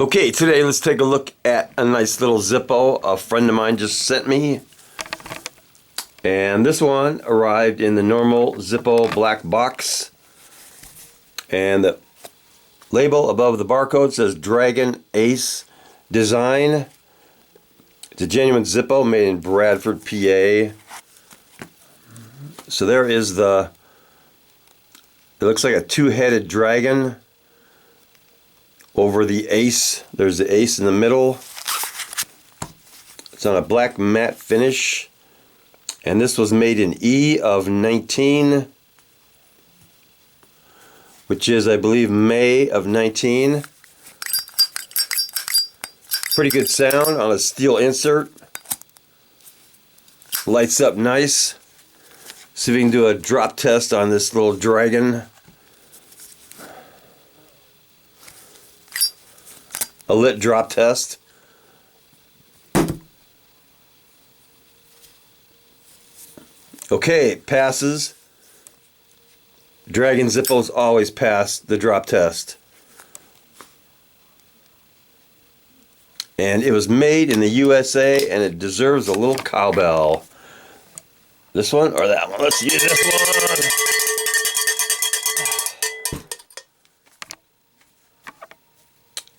Okay, today let's take a look at a nice little Zippo a friend of mine just sent me. And this one arrived in the normal Zippo black box. And the label above the barcode says Dragon Ace Design. It's a genuine Zippo made in Bradford, PA. So there is it looks like a two-headed dragon. Over the ace, there's the ace in the middle. It's on a black matte finish. And this was made in E of 19, which is, I believe, May of 19. Pretty good sound on a steel insert. Lights up nice. See if we can do a drop test on this little dragon. A lit drop test. Okay, it passes. Dragon Zippos always pass the drop test. And it was made in the USA and it deserves a little cowbell. This one or that one? Let's use this one.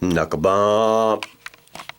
Knuckle bump.